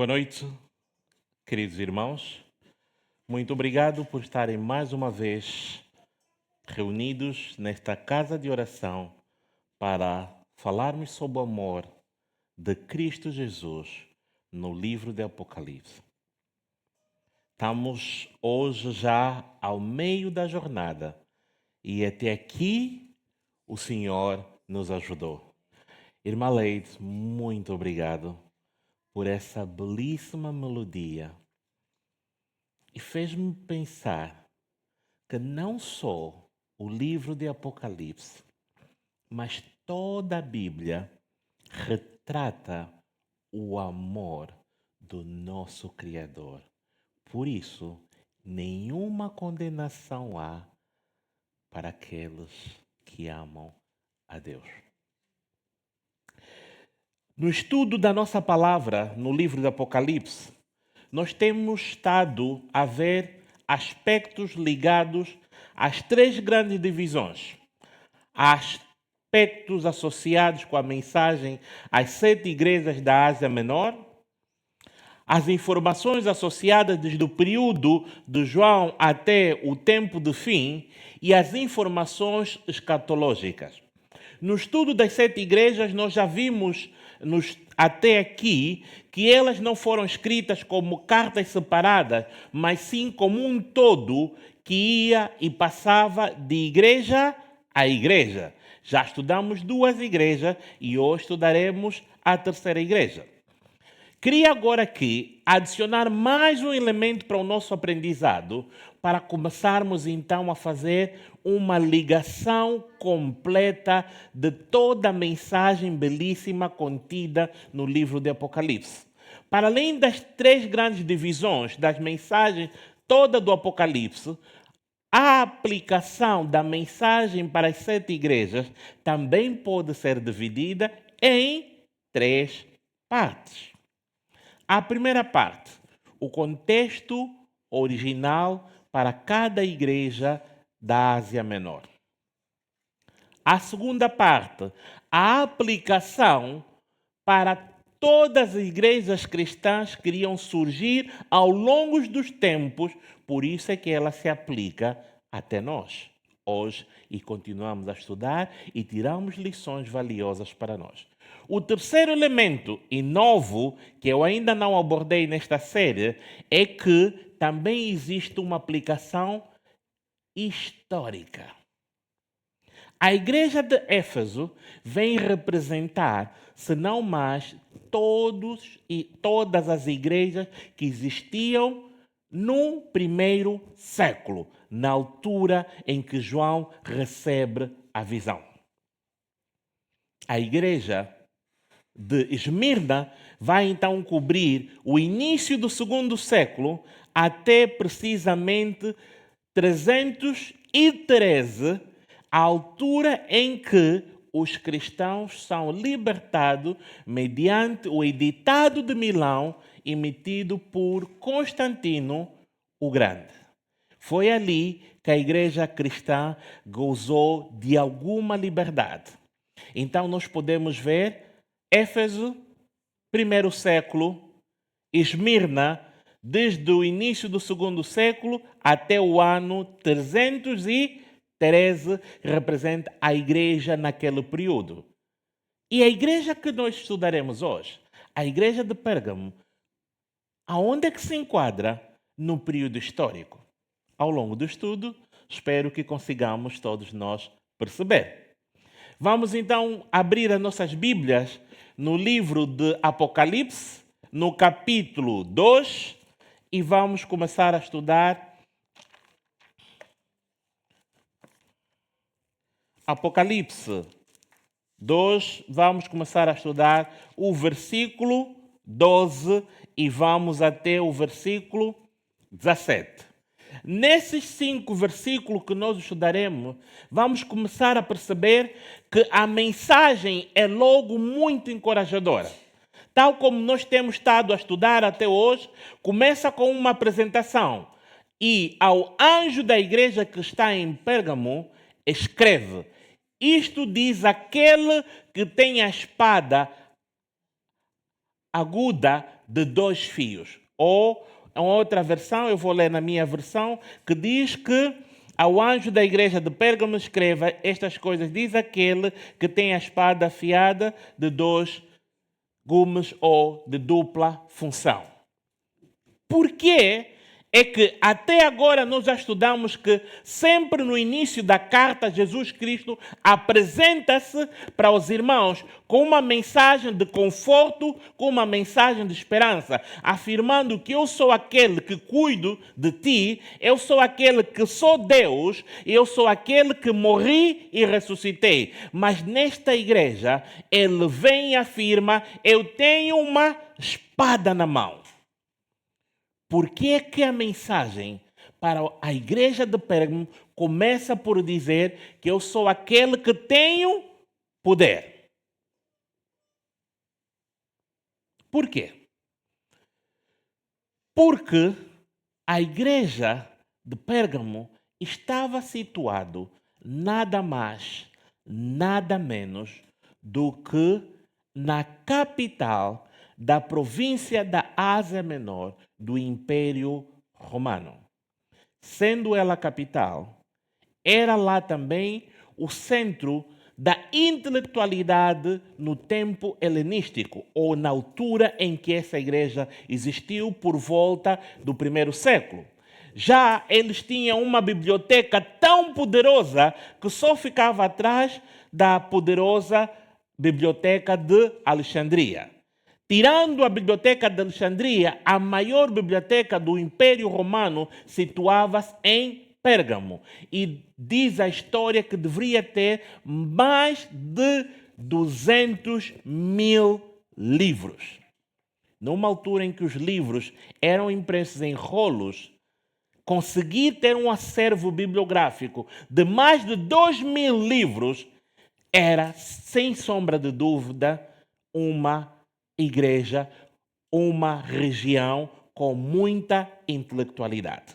Boa noite, queridos irmãos. Muito obrigado por estarem mais uma vez reunidos nesta casa de oração para falarmos sobre o amor de Cristo Jesus no livro de Apocalipse. Estamos hoje já ao meio da jornada e até aqui o Senhor nos ajudou. Irmã Leide, muito obrigado por essa belíssima melodia. E fez-me pensar que não só o livro de Apocalipse, mas toda a Bíblia retrata o amor do nosso Criador. Por isso, nenhuma condenação há para aqueles que amam a Deus. No estudo da nossa palavra no livro do Apocalipse, nós temos estado a ver aspectos ligados às três grandes divisões. Aspectos associados com a mensagem às 7 igrejas da Ásia Menor, as informações associadas desde o período de João até o tempo do fim e as informações escatológicas. No estudo das 7 igrejas, nós já vimos até aqui que elas não foram escritas como cartas separadas, mas sim como um todo que ia e passava de igreja a igreja. Já estudamos 2 igrejas e hoje estudaremos a 3ª igreja. Queria agora aqui adicionar mais um elemento para o nosso aprendizado, para começarmos então a fazer uma ligação completa de toda a mensagem belíssima contida no livro de Apocalipse. Para além das 3 grandes divisões das mensagens toda do Apocalipse, a aplicação da mensagem para as 7 igrejas também pode ser dividida em 3 partes. A primeira parte, o contexto original para cada igreja da Ásia Menor. A segunda parte, a aplicação para todas as igrejas cristãs que iriam surgir ao longo dos tempos, por isso é que ela se aplica até nós, hoje, e continuamos a estudar e tiramos lições valiosas para nós. O terceiro elemento, e novo, que eu ainda não abordei nesta série, é que também existe uma aplicação histórica. A igreja de Éfeso vem representar, se não mais, todas as igrejas que existiam no primeiro século, na altura em que João recebe a visão. A igreja de Esmirna vai então cobrir o início do 2º século até precisamente 313, a altura em que os cristãos são libertados mediante o Editado de Milão emitido por Constantino o Grande. Foi ali que a igreja cristã gozou de alguma liberdade. Então nós podemos ver Éfeso, 1º século, Esmirna, desde o início do 2º século até o ano 313, representa a igreja naquele período. E a igreja que nós estudaremos hoje, a igreja de Pérgamo, aonde é que se enquadra no período histórico? Ao longo do estudo, espero que consigamos todos nós perceber. Vamos então abrir as nossas Bíblias no livro de Apocalipse, no capítulo 2, e vamos começar a estudar Apocalipse 2, vamos começar a estudar o versículo 12 e vamos até o versículo 17. Nesses 5 versículos que nós estudaremos, vamos começar a perceber que a mensagem é logo muito encorajadora. Tal como nós temos estado a estudar até hoje, começa com uma apresentação. E ao anjo da igreja que está em Pérgamo, escreve: isto diz aquele que tem a espada aguda de 2 fios. Ou, em outra versão, eu vou ler na minha versão, que diz que ao anjo da igreja de Pérgamo escreva estas coisas. Diz aquele que tem a espada afiada de 2 gumes ou de dupla função. Por quê? É que até agora nós já estudamos que sempre no início da carta Jesus Cristo apresenta-se para os irmãos com uma mensagem de conforto, com uma mensagem de esperança, afirmando que eu sou aquele que cuido de ti, eu sou aquele que sou Deus, eu sou aquele que morri e ressuscitei. Mas nesta igreja ele vem e afirma: eu tenho uma espada na mão. Por que é que a mensagem para a igreja de Pérgamo começa por dizer que eu sou aquele que tenho poder? Por quê? Porque a igreja de Pérgamo estava situado nada mais, nada menos do que na capital da província da Ásia Menor do Império Romano. Sendo ela a capital, era lá também o centro da intelectualidade no tempo helenístico, ou na altura em que essa igreja existiu, por volta do 1º século. Já eles tinham uma biblioteca tão poderosa que só ficava atrás da poderosa biblioteca de Alexandria. Tirando a biblioteca de Alexandria, a maior biblioteca do Império Romano situava-se em Pérgamo. E diz a história que deveria ter mais de 200.000 livros. Numa altura em que os livros eram impressos em rolos, conseguir ter um acervo bibliográfico de mais de 2.000 livros era, sem sombra de dúvida, uma igreja, uma região com muita intelectualidade.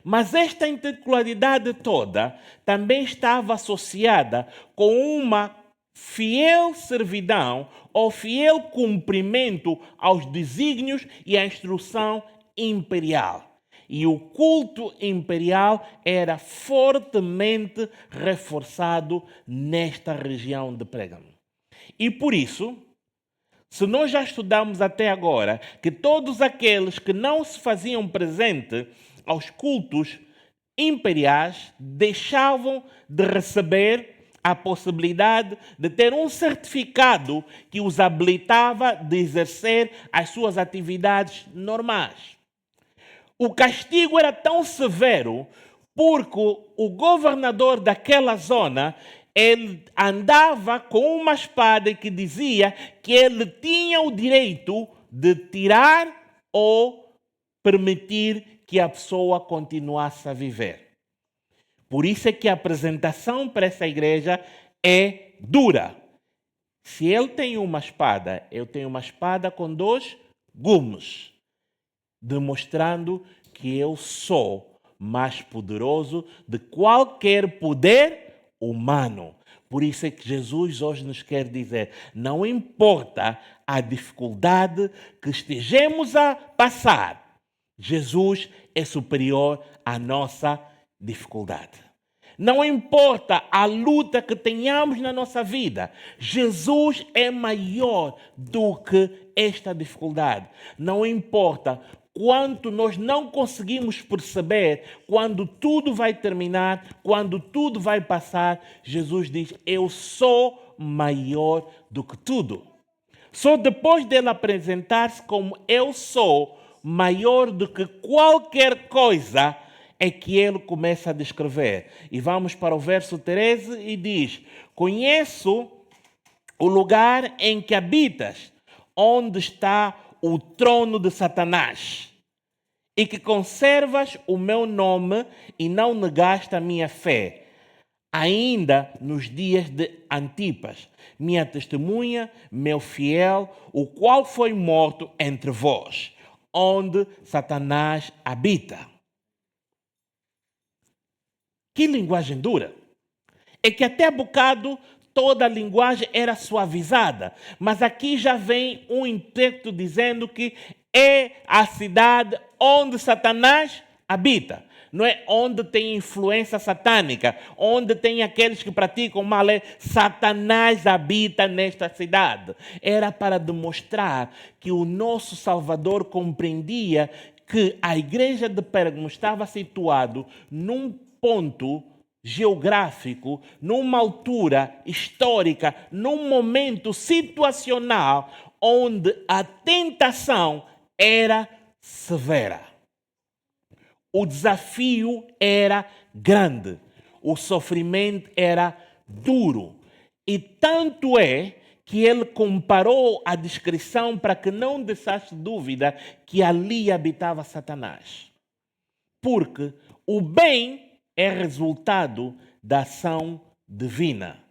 Mas esta intelectualidade toda também estava associada com uma fiel servidão ou fiel cumprimento aos desígnios e à instrução imperial. E o culto imperial era fortemente reforçado nesta região de Pérgamo. E por isso, se nós já estudamos até agora que todos aqueles que não se faziam presente aos cultos imperiais deixavam de receber a possibilidade de ter um certificado que os habilitava de exercer as suas atividades normais. O castigo era tão severo porque o governador daquela zona ele andava com uma espada que dizia que ele tinha o direito de tirar ou permitir que a pessoa continuasse a viver. Por isso é que a apresentação para essa igreja é dura. Se ele tem uma espada, eu tenho uma espada com 2 gumes, demonstrando que eu sou mais poderoso de qualquer poder humano. Por isso é que Jesus hoje nos quer dizer: não importa a dificuldade que estejamos a passar, Jesus é superior à nossa dificuldade. Não importa a luta que tenhamos na nossa vida, Jesus é maior do que esta dificuldade. Não importa quanto nós não conseguimos perceber, quando tudo vai terminar, quando tudo vai passar, Jesus diz: eu sou maior do que tudo. Só depois dele apresentar-se como eu sou maior do que qualquer coisa é que ele começa a descrever. E vamos para o verso 13 e diz: conheço o lugar em que habitas, onde está o trono de Satanás, e que conservas o meu nome e não negaste a minha fé, ainda nos dias de Antipas, minha testemunha, meu fiel, o qual foi morto entre vós, onde Satanás habita. Que linguagem dura! É que até há bocado toda a linguagem era suavizada. Mas aqui já vem um intérprete dizendo que é a cidade onde Satanás habita. Não é onde tem influência satânica, onde tem aqueles que praticam mal. Satanás habita nesta cidade. Era para demonstrar que o nosso Salvador compreendia que a igreja de Pérgamo estava situado num ponto geográfico, numa altura histórica, num momento situacional onde a tentação era severa. O desafio era grande, o sofrimento era duro. E tanto é que ele comparou a descrição para que não deixasse dúvida que ali habitava Satanás. Porque o bem é resultado da ação divina.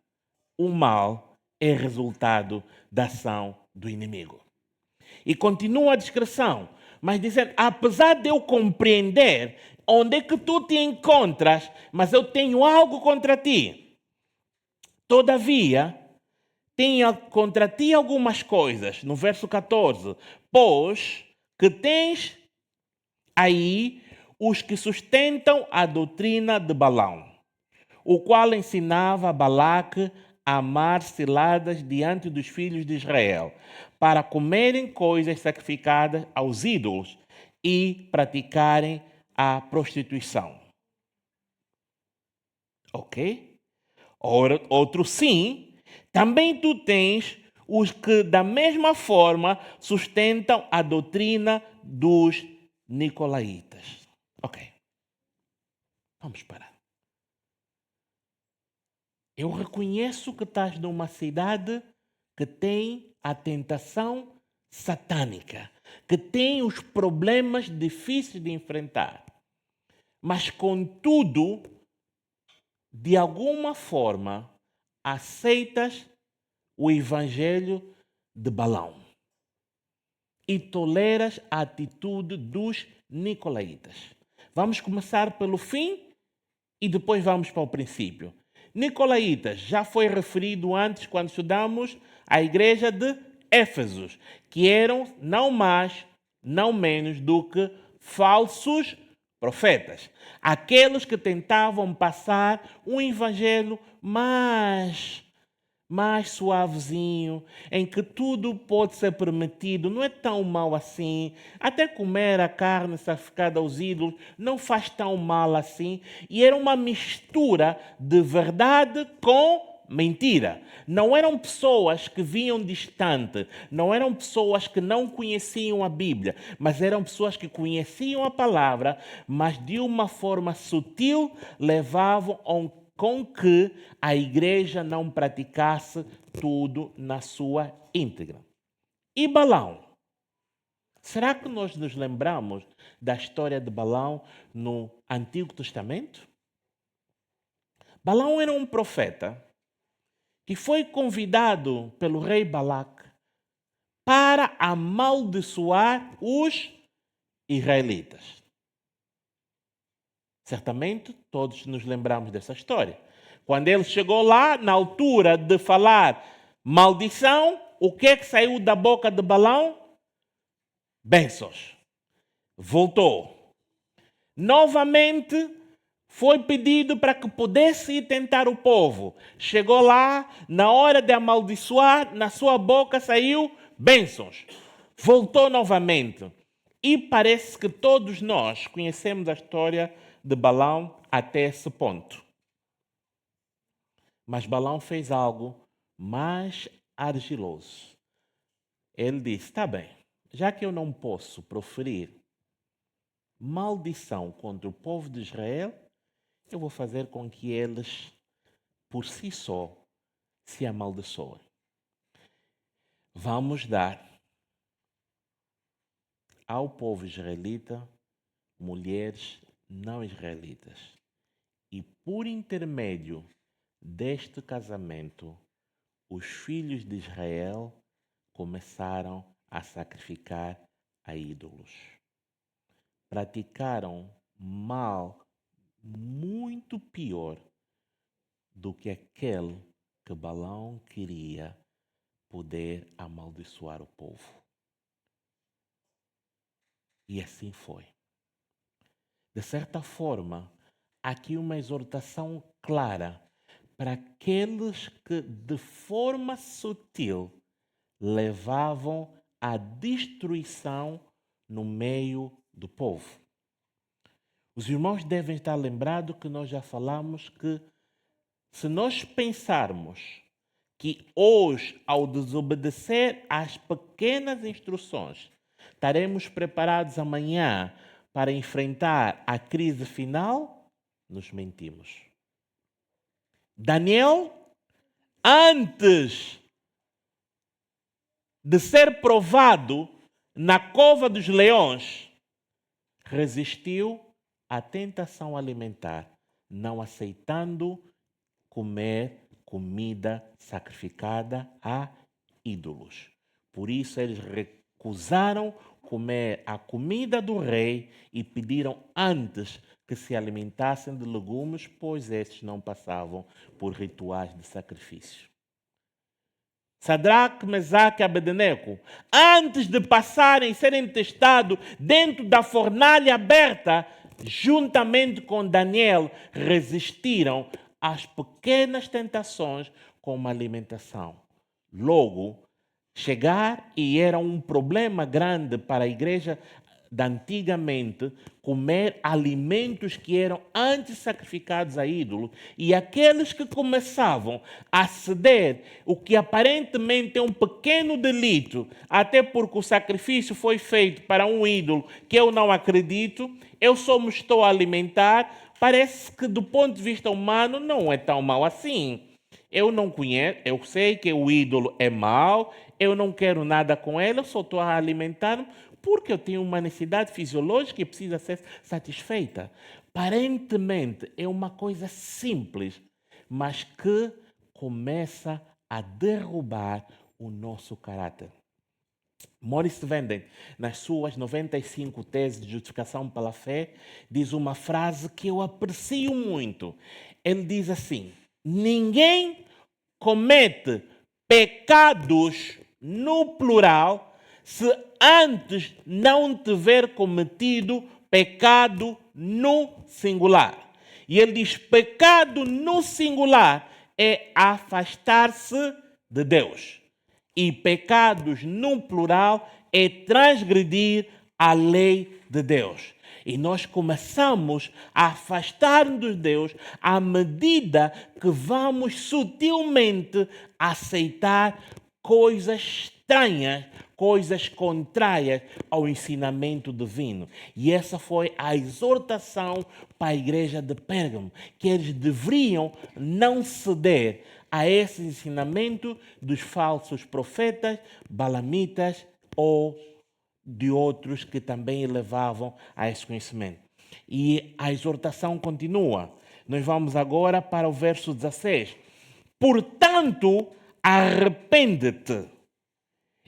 O mal é resultado da ação do inimigo. E continua a descrição, mas dizendo, apesar de eu compreender onde é que tu te encontras, mas eu tenho algo contra ti. Todavia, tenho contra ti algumas coisas. No verso 14, pois que tens aí os que sustentam a doutrina de Balaão, o qual ensinava a Balaque a amar ciladas diante dos filhos de Israel, para comerem coisas sacrificadas aos ídolos e praticarem a prostituição. Ok? Outro sim, também tu tens os que da mesma forma sustentam a doutrina dos nicolaítas. Ok. Vamos parar. Eu reconheço que estás numa cidade que tem a tentação satânica, que tem os problemas difíceis de enfrentar. Mas, contudo, de alguma forma, aceitas o evangelho de Balaão e toleras a atitude dos nicolaítas. Vamos começar pelo fim e depois vamos para o princípio. Nicolaítas já foi referido antes quando estudamos a igreja de Éfesos, que eram não mais, não menos do que falsos profetas. Aqueles que tentavam passar um evangelho mais suavezinho, em que tudo pode ser permitido, não é tão mal assim. Até comer a carne sacrificada aos ídolos não faz tão mal assim. E era uma mistura de verdade com mentira. Não eram pessoas que vinham distante, não eram pessoas que não conheciam a Bíblia, mas eram pessoas que conheciam a palavra, mas de uma forma sutil levavam com que a igreja não praticasse tudo na sua íntegra. E Balaão? Será que nós nos lembramos da história de Balaão no Antigo Testamento? Balaão era um profeta que foi convidado pelo rei Balaque para amaldiçoar os israelitas. Certamente todos nos lembramos dessa história. Quando ele chegou lá, na altura de falar maldição, o que é que saiu da boca de Balaão? Bênçãos. Voltou. Novamente foi pedido para que pudesse ir tentar o povo. Chegou lá, na hora de amaldiçoar, na sua boca saiu bênçãos. Voltou novamente. E parece que todos nós conhecemos a história de Balaão até esse ponto. Mas Balaão fez algo mais argiloso. Ele disse, está bem, já que eu não posso proferir maldição contra o povo de Israel, eu vou fazer com que eles, por si só, se amaldiçoem. Vamos dar ao povo israelita mulheres não israelitas. E por intermédio deste casamento, os filhos de Israel começaram a sacrificar a ídolos. Praticaram mal muito pior do que aquele que Balaão queria poder amaldiçoar o povo. E assim foi. De certa forma, há aqui uma exortação clara para aqueles que, de forma sutil, levavam à destruição no meio do povo. Os irmãos devem estar lembrados que nós já falamos que, se nós pensarmos que hoje, ao desobedecer às pequenas instruções, estaremos preparados amanhã para enfrentar a crise final, nos mentimos. Daniel, antes de ser provado na cova dos leões, resistiu à tentação alimentar, não aceitando comer comida sacrificada a ídolos. Por isso eles recusaram comer a comida do rei e pediram antes que se alimentassem de legumes, pois estes não passavam por rituais de sacrifício. Sadraque, Mesaque e Abednego, antes de passarem e serem testados dentro da fornalha aberta, juntamente com Daniel, resistiram às pequenas tentações como alimentação. Logo, chegar, e era um problema grande para a igreja de antigamente, comer alimentos que eram antes sacrificados a ídolo, e aqueles que começavam a ceder o que aparentemente é um pequeno delito, até porque o sacrifício foi feito para um ídolo que eu não acredito, eu só me estou a alimentar, parece que do ponto de vista humano não é tão mau assim. Eu não conheço, eu sei que o ídolo é mau, eu não quero nada com ele, eu só estou a alimentar porque eu tenho uma necessidade fisiológica e precisa ser satisfeita. Aparentemente é uma coisa simples, mas que começa a derrubar o nosso caráter. Morris Venden, nas suas 95 teses de justificação pela fé, diz uma frase que eu aprecio muito. Ele diz assim: ninguém comete pecados no plural se antes não tiver cometido pecado no singular. E ele diz: pecado no singular é afastar-se de Deus. E pecados no plural é transgredir a lei de Deus. E nós começamos a afastar-nos de Deus à medida que vamos sutilmente aceitar coisas estranhas, coisas contrárias ao ensinamento divino. E essa foi a exortação para a igreja de Pérgamo, que eles deveriam não ceder a esse ensinamento dos falsos profetas, balamitas ou de outros que também levavam a esse conhecimento. E a exortação continua. Nós vamos agora para o verso 16. Portanto, arrepende-te,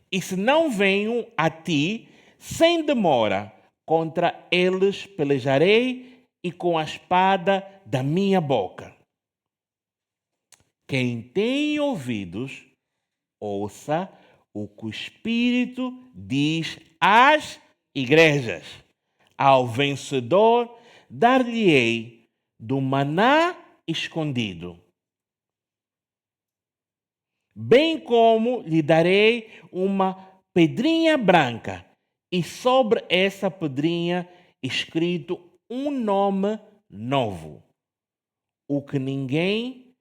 e se não venho a ti, sem demora, contra eles pelejarei e com a espada da minha boca. Quem tem ouvidos, ouça o que o Espírito diz às igrejas. Ao vencedor, dar-lhe-ei do maná escondido, bem como lhe darei uma pedrinha branca, e sobre essa pedrinha escrito um nome novo, o que ninguém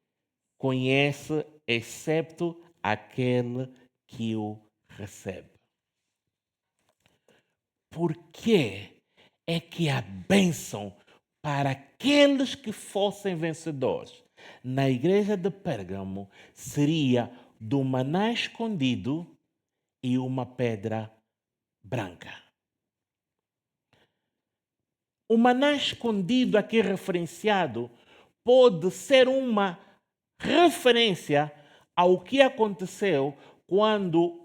conhece excepto aquele que o recebe. Por que é que a bênção para aqueles que fossem vencedores na igreja de Pérgamo seria do maná escondido e uma pedra branca? O maná escondido aqui referenciado pode ser uma referência ao que aconteceu quando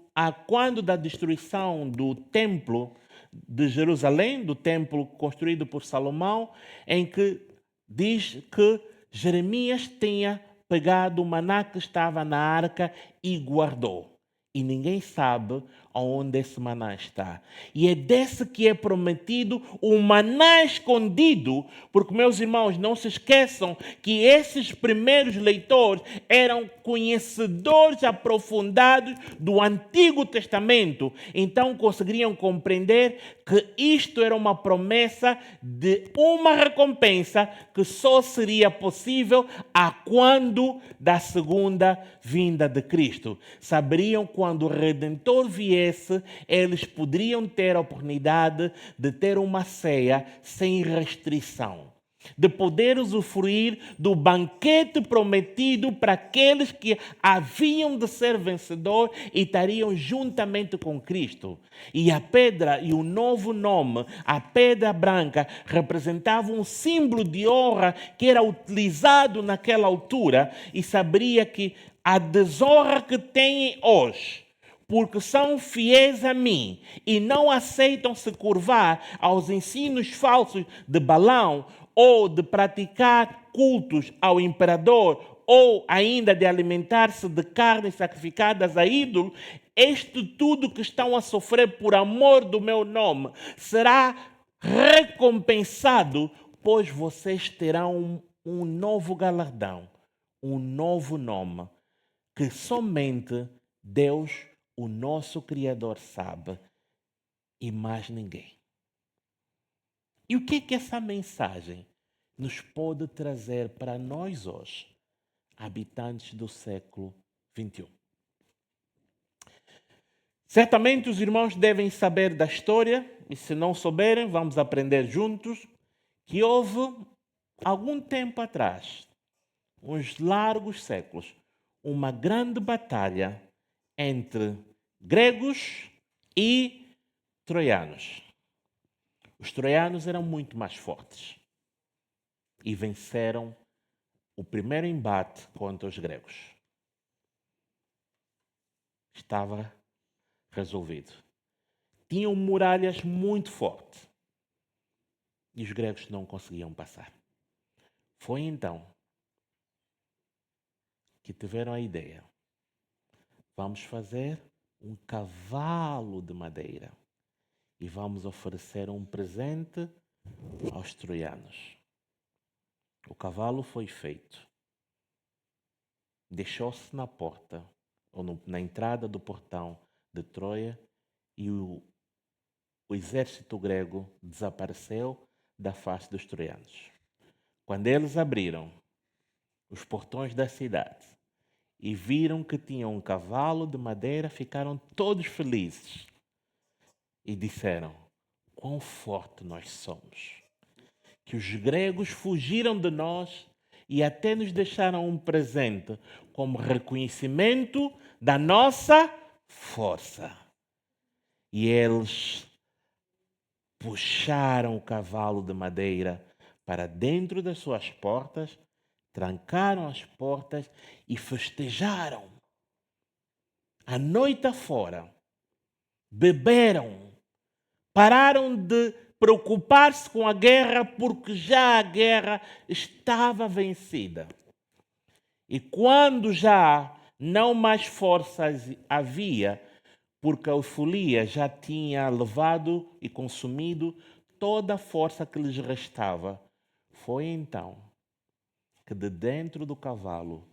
da destruição do templo de Jerusalém, do templo construído por Salomão, em que diz que Jeremias tinha pegado o maná que estava na arca e guardou. E ninguém sabe aonde esse maná está. E é desse que é prometido o maná escondido, porque, meus irmãos, não se esqueçam que esses primeiros leitores eram conhecedores aprofundados do Antigo Testamento. Então conseguiriam compreender que isto era uma promessa de uma recompensa que só seria possível a quando da segunda vinda de Cristo. Saberiam quando o Redentor viesse, eles poderiam ter a oportunidade de ter uma ceia sem restrição, de poder usufruir do banquete prometido para aqueles que haviam de ser vencedor e estariam juntamente com Cristo. E a pedra e o novo nome, a pedra branca, representavam um símbolo de honra que era utilizado naquela altura, e saberia que a desonra que têm hoje, porque são fiéis a mim e não aceitam se curvar aos ensinos falsos de Balaão, ou de praticar cultos ao imperador, ou ainda de alimentar-se de carnes sacrificadas a ídolo, isto tudo que estão a sofrer por amor do meu nome será recompensado, pois vocês terão um novo galardão, um novo nome, que somente Deus, o nosso Criador, sabe, e mais ninguém. E o que essa mensagem nos pode trazer para nós hoje, habitantes do século XXI? Certamente os irmãos devem saber da história, e se não souberem, vamos aprender juntos, que houve, algum tempo atrás, uns largos séculos, uma grande batalha entre gregos e troianos. Os troianos eram muito mais fortes e venceram o primeiro embate contra os gregos. Estava resolvido. Tinham muralhas muito fortes e os gregos não conseguiam passar. Foi então que tiveram a ideia: vamos fazer um cavalo de madeira e vamos oferecer um presente aos troianos. O cavalo foi feito, deixou-se na porta, ou na entrada do portão de Troia, e o exército grego desapareceu da face dos troianos. Quando eles abriram os portões da cidade e viram que tinham um cavalo de madeira, ficaram todos felizes e disseram: quão forte nós somos, que os gregos fugiram de nós e até nos deixaram um presente como reconhecimento da nossa força. E eles puxaram o cavalo de madeira para dentro das suas portas, trancaram as portas e festejaram. A noite afora, beberam, pararam de preocupar-se com a guerra, porque já a guerra estava vencida. E quando já não mais forças havia, porque a euforia já tinha levado e consumido toda a força que lhes restava, foi então que de dentro do cavalo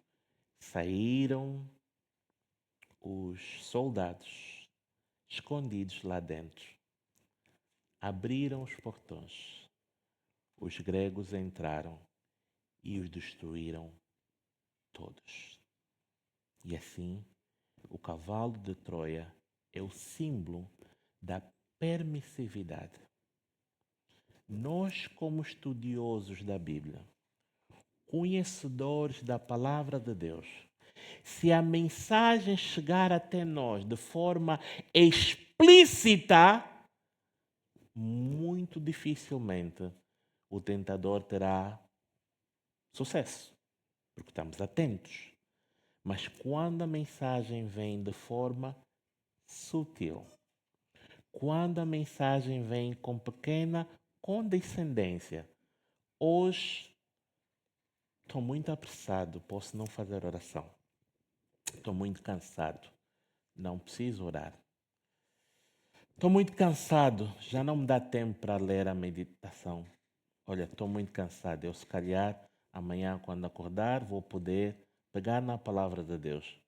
saíram os soldados escondidos lá dentro. Abriram os portões. Os gregos entraram e os destruíram todos. E assim, o cavalo de Troia é o símbolo da permissividade. Nós, como estudiosos da Bíblia, conhecedores da palavra de Deus, se a mensagem chegar até nós de forma explícita, muito dificilmente o tentador terá sucesso, porque estamos atentos. Mas quando a mensagem vem de forma sutil, quando a mensagem vem com pequena condescendência, hoje Estou muito apressado, posso não fazer oração. Estou muito cansado, não preciso orar. Estou muito cansado, já não me dá tempo para ler a meditação. Olha, estou muito cansado. Eu, se calhar, amanhã, quando acordar, vou poder pegar na palavra de Deus.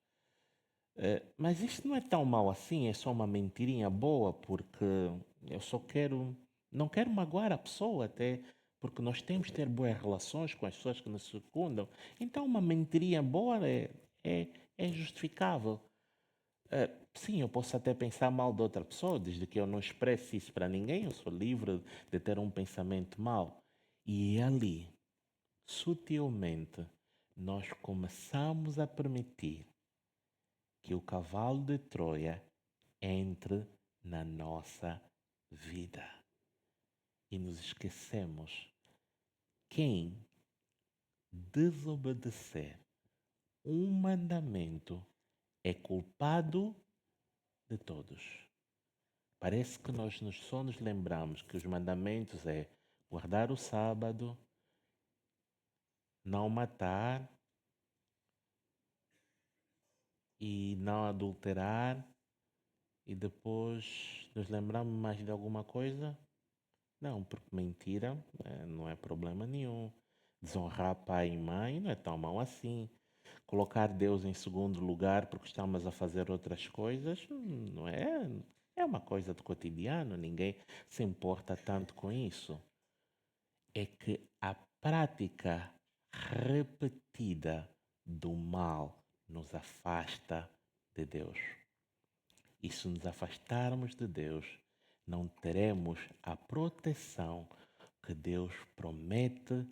Mas isto não é tão mal assim, é só uma mentirinha boa, porque eu só quero, não quero magoar a pessoa, até porque nós temos que ter boas relações com as pessoas que nos circundam. Então, uma mentirinha boa é, é justificável. Sim, eu posso até pensar mal de outra pessoa, desde que eu não expresse isso para ninguém, eu sou livre de ter um pensamento mau. E ali, sutilmente, nós começamos a permitir que o cavalo de Troia entre na nossa vida. E nos esquecemos: quem desobedecer um mandamento é culpado de todos. Parece que nós só nos lembramos que os mandamentos é guardar o sábado, não matar e não adulterar, e depois nos lembramos mais de alguma coisa. Não, porque mentira não é problema nenhum. Desonrar pai e mãe não é tão mal assim. Colocar Deus em segundo lugar porque estamos a fazer outras coisas não é. É uma coisa do cotidiano, ninguém se importa tanto com isso. É que a prática repetida do mal nos afasta de Deus. E se nos afastarmos de Deus, não teremos a proteção que Deus promete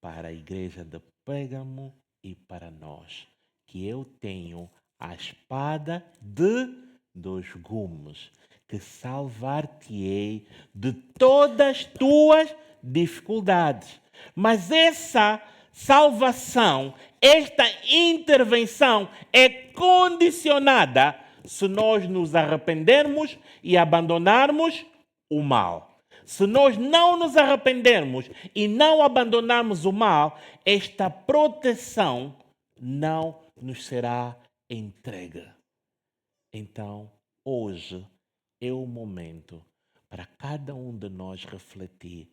para a igreja de Pérgamo e para nós. Que eu tenho a espada de dois gumes, que salvar-te-ei de todas as tuas dificuldades. Mas essa salvação, esta intervenção é condicionada se nós nos arrependermos e abandonarmos o mal. Se nós não nos arrependermos e não abandonarmos o mal, esta proteção não nos será entregue. Então, hoje é o momento para cada um de nós refletir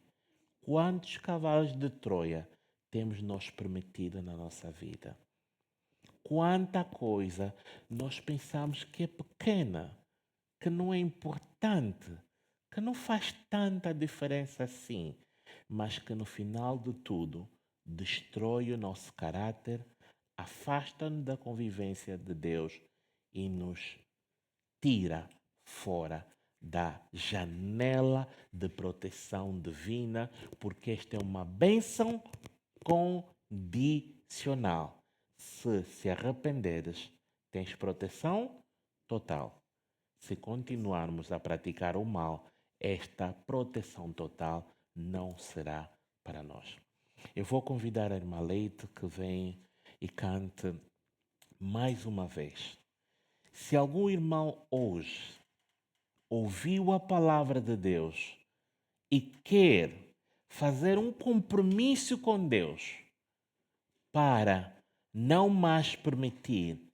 quantos cavalos de Troia temos nós permitido na nossa vida. Quanta coisa nós pensamos que é pequena, que não é importante, que não faz tanta diferença assim, mas que no final de tudo destrói o nosso caráter, afasta-nos da convivência de Deus e nos tira fora da janela de proteção divina, porque esta é uma bênção condicional. Se arrependeres, tens proteção total. Se continuarmos a praticar o mal, esta proteção total não será para nós. Eu vou convidar a irmã Leite que vem e cante mais uma vez. Se algum irmão hoje ouviu a palavra de Deus e quer fazer um compromisso com Deus para não mais permitir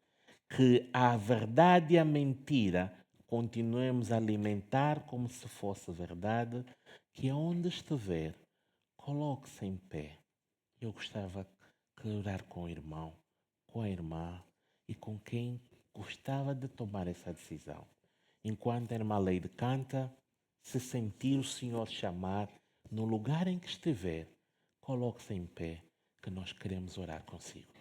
que a verdade e a mentira continuemos a alimentar como se fosse verdade, que onde estiver, coloque-se em pé. Eu gostava de orar com o irmão, com a irmã e com quem gostava de tomar essa decisão. Enquanto a irmã Leide canta, se sentir o Senhor chamar, no lugar em que estiver, coloque-se em pé, que nós queremos orar consigo.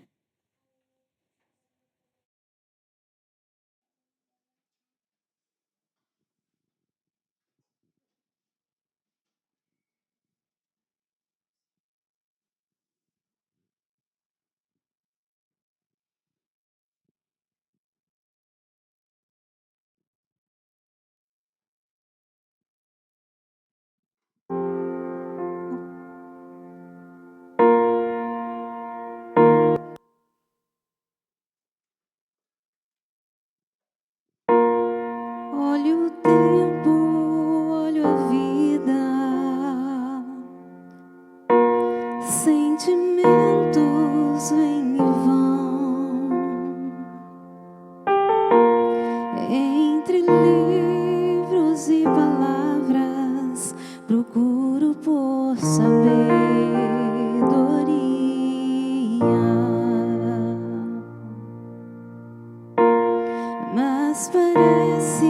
procuro por sabedoria, mas parece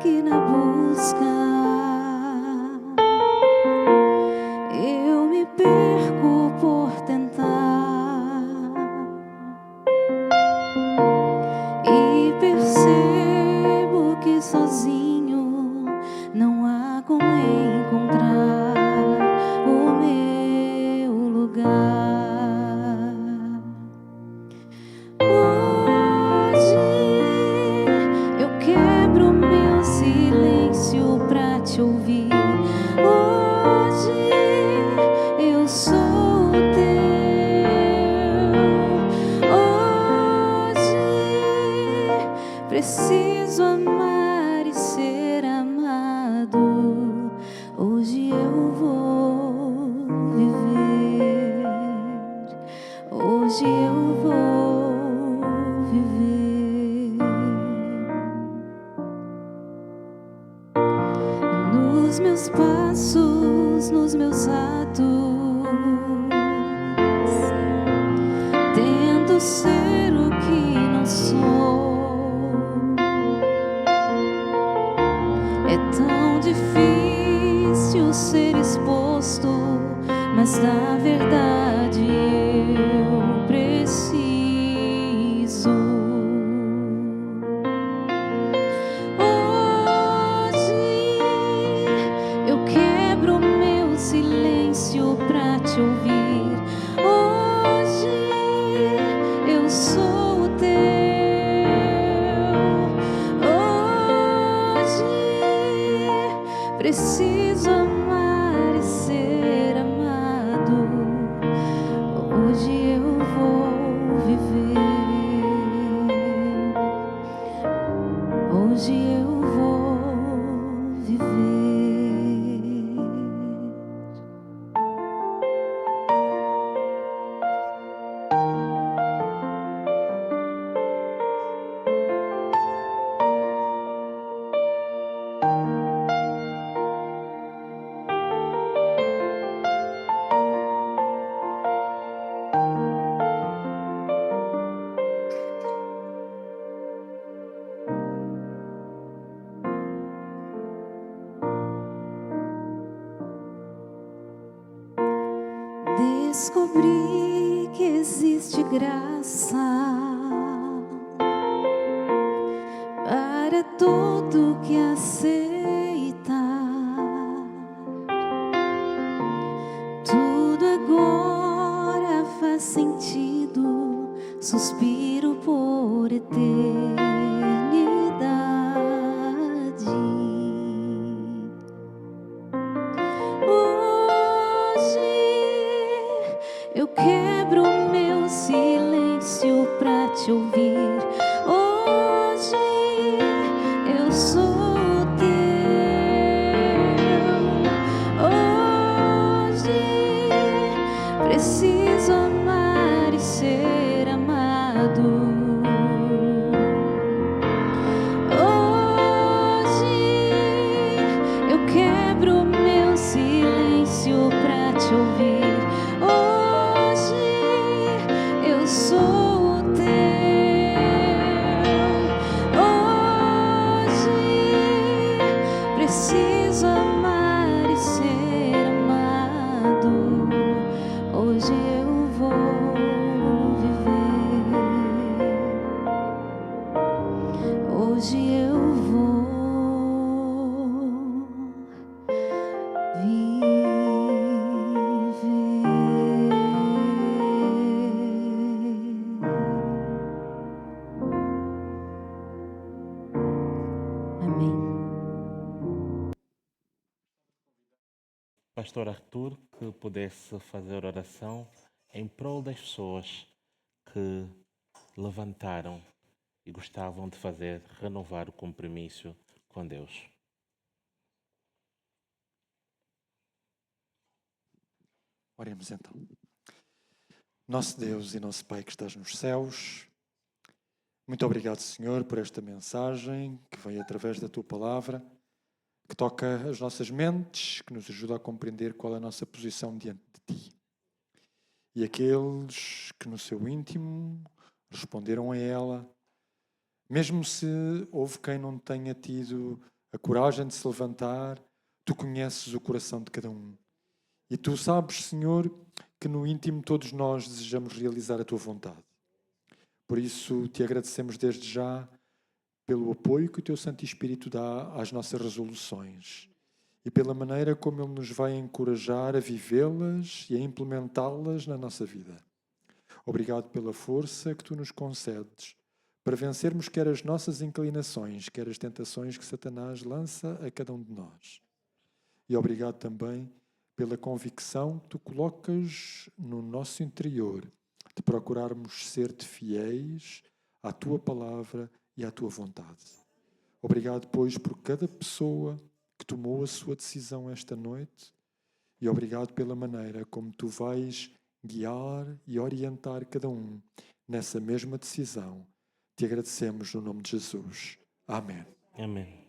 que na busca eu me perco por tentar e percebo que sozinho não há como encontrar o meu lugar. Hoje eu quebro meu silêncio pra te ouvir. Hoje eu sou teu. Hoje preciso amar e ser amado. Hoje eu vou viver. Hoje eu vou viver. Nos meus passos, nos meus atos, tento ser o que não sou. É tão difícil ser exposto, mas na verdade eu preciso. Hoje eu quebro meu silêncio pra te ouvir. Hoje eu sou teu. Hoje preciso amar e ser amado. Hoje eu vou viver. Hoje eu vou viver. Descobri que existe graça para todo que aceita. Tudo agora faz sentido. Suspiro por eternidade. Eu quebro meu silêncio pra te ouvir. Hoje eu sou teu. Hoje preciso amar e ser amado. Hoje eu quebro meu silêncio pra te ouvir. Eu sou teu. Hoje preciso amar e ser amado. Hoje eu vou viver. Hoje eu vou viver. Pastor Arthur, que pudesse fazer oração em prol das pessoas que levantaram e gostavam de renovar o compromisso com Deus. Oremos então. Nosso Deus e nosso Pai que estás nos céus, muito obrigado, Senhor, por esta mensagem que veio através da Tua Palavra. que toca as nossas mentes, que nos ajuda a compreender qual é a nossa posição diante de Ti. E aqueles que no seu íntimo responderam a ela, mesmo se houve quem não tenha tido a coragem de se levantar, Tu conheces o coração de cada um. E Tu sabes, Senhor, que no íntimo todos nós desejamos realizar a Tua vontade. Por isso Te agradecemos desde já pelo apoio que o Teu Santo Espírito dá às nossas resoluções e pela maneira como Ele nos vai encorajar a vivê-las e a implementá-las na nossa vida. Obrigado pela força que Tu nos concedes para vencermos quer as nossas inclinações, quer as tentações que Satanás lança a cada um de nós. E obrigado também pela convicção que Tu colocas no nosso interior de procurarmos ser-Te fiéis à Tua palavra e à Tua vontade. Obrigado, pois, por cada pessoa que tomou a sua decisão esta noite e obrigado pela maneira como Tu vais guiar e orientar cada um nessa mesma decisão. Te agradecemos no nome de Jesus. Amém. Amém.